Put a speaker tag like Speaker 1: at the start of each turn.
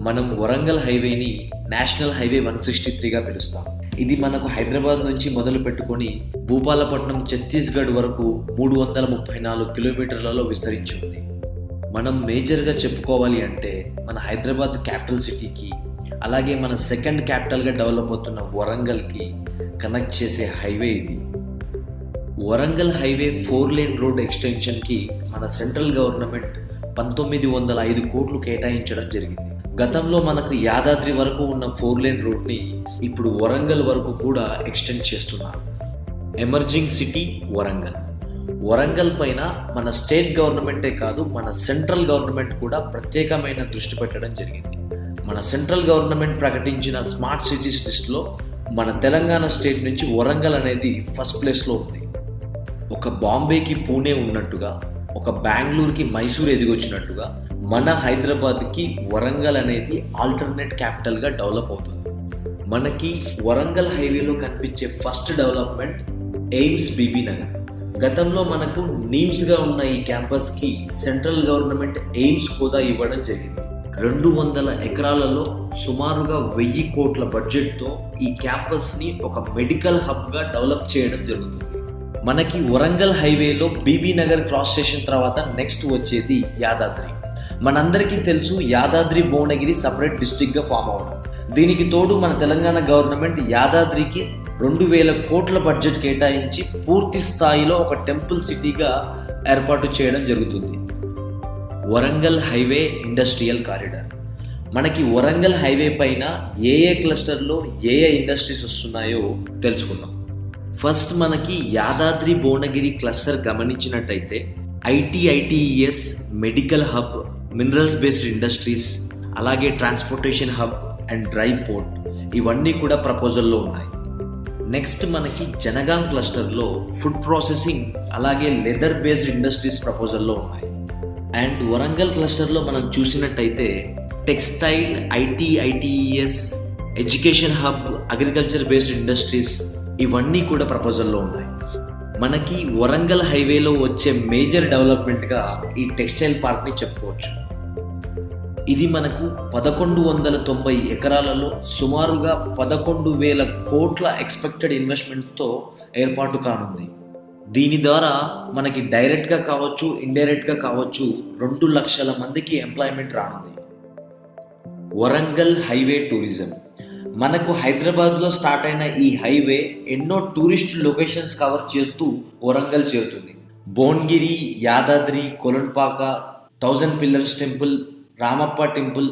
Speaker 1: మనం Warangal హైవేని national highway 163గా పిలుస్తాం. ఇది మనకు హైదరాబాద్ నుంచి మొదలు పెట్టుకొని భూపాలపట్నం ఛత్తీస్గఢ్ వరకు 334 కిలోమీటర్లలో విస్తరించి ఉంది. మనం మేజర్గా చెప్పుకోవాలి అంటే మన హైదరాబాద్ క్యాపిటల్ సిటీకి, అలాగే మన సెకండ్ క్యాపిటల్గా డెవలప్ అవుతున్న వరంగల్కి కనెక్ట్ చేసే హైవే ఇది. వరంగల్ హైవే 4 లేన్ రోడ్ ఎక్స్టెన్షన్కి మన సెంట్రల్ గవర్నమెంట్ 1905 కోట్లు కేటాయించడం జరిగింది. గతంలో మనకు యాదాద్రి వరకు ఉన్న 4 లేన్ రోడ్ని ఇప్పుడు వరంగల్ వరకు కూడా ఎక్స్టెండ్ చేస్తున్నారు. Emerging city Warangal. వరంగల్ పైన మన స్టేట్ గవర్నమెంటే కాదు, మన సెంట్రల్ గవర్నమెంట్ కూడా ప్రత్యేకమైన దృష్టి పెట్టడం జరిగింది. మన సెంట్రల్ గవర్నమెంట్ ప్రకటించిన స్మార్ట్ సిటీస్ లిస్ట్లో మన తెలంగాణ స్టేట్ నుంచి వరంగల్ అనేది ఫస్ట్ ప్లేస్లో ఉంది. ఒక బాంబేకి పూణే ఉన్నట్టుగా, ఒక బెంగళూరుకి మైసూర్ ఎదిగొచ్చినట్టుగా మన హైదరాబాద్కి వరంగల్ అనేది ఆల్టర్నేట్ క్యాపిటల్గా డెవలప్ అవుతుంది. మనకి వరంగల్ హైవేలో కనిపించే first development AIIMS Bibi Nagar. గతంలో మనకు నీమ్స్గా ఉన్న ఈ క్యాంపస్కి సెంట్రల్ గవర్నమెంట్ ఎయిమ్స్ హోదా ఇవ్వడం జరిగింది. 200 ఎకరాలలో సుమారుగా 1000 కోట్ల బడ్జెట్తో ఈ క్యాంపస్ని ఒక మెడికల్ హబ్గా డెవలప్ చేయడం జరుగుతుంది. మనకి వరంగల్ హైవేలో బీబీ నగర్ క్రాస్ స్టేషన్ తర్వాత నెక్స్ట్ వచ్చేది యాదాద్రి. మనందరికీ తెలుసు యాదాద్రి భువనగిరి సపరేట్ డిస్ట్రిక్ట్గా ఫామ్ అవడం. దీనికి తోడు మన తెలంగాణ గవర్నమెంట్ యాదాద్రికి 2000 కోట్ల బడ్జెట్ కేటాయించి పూర్తి స్థాయిలో ఒక టెంపుల్ సిటీగా ఏర్పాటు చేయడం జరుగుతుంది. Warangal highway industrial corridor. మనకి వరంగల్ హైవే పైన ఏ క్లస్టర్లో ఏ ఇండస్ట్రీస్ వస్తున్నాయో తెలుసుకుందాం. ఫస్ట్ మనకి యాదాద్రి భువనగిరి క్లస్టర్ గమనించినట్టయితే IT ITES, medical hub, minerals based industries, అలాగే transportation hub and dry port, ఇవన్నీ కూడా ప్రపోజల్లో ఉన్నాయి. నెక్స్ట్ మనకి జనగాం క్లస్టర్లో ఫుడ్ ప్రాసెసింగ్ అలాగే లెదర్ బేస్డ్ ఇండస్ట్రీస్ ప్రపోజల్లో ఉన్నాయి. అండ్ వరంగల్ క్లస్టర్లో మనం చూసినట్టయితే textile, IT ITES, education hub, agriculture based industries, ఇవన్నీ కూడా ప్రపోజల్లో ఉన్నాయి. మనకి వరంగల్ హైవేలో వచ్చే మేజర్ డెవలప్మెంట్గా ఈ టెక్స్టైల్ పార్క్ని చెప్పుకోవచ్చు. ఇది మనకు 1190 ఎకరాలలో సుమారుగా 11,000 కోట్ల ఎక్స్పెక్టెడ్ ఇన్వెస్ట్మెంట్తో ఏర్పాటు కానుంది. దీని ద్వారా మనకి డైరెక్ట్గా కావచ్చు, ఇండైరెక్ట్గా కావచ్చు 2 లక్షల మందికి ఎంప్లాయ్మెంట్ రానుంది. Warangal highway tourism. మనకు హైదరాబాద్లో స్టార్ట్ అయిన ఈ హైవే ఎన్నో టూరిస్ట్ లొకేషన్స్ కవర్ చేస్తూ వరంగల్ చేరుతుంది. Bhuvanagiri, Yadadri, Kolanpaka, 1000 pillars temple, Ramappa temple,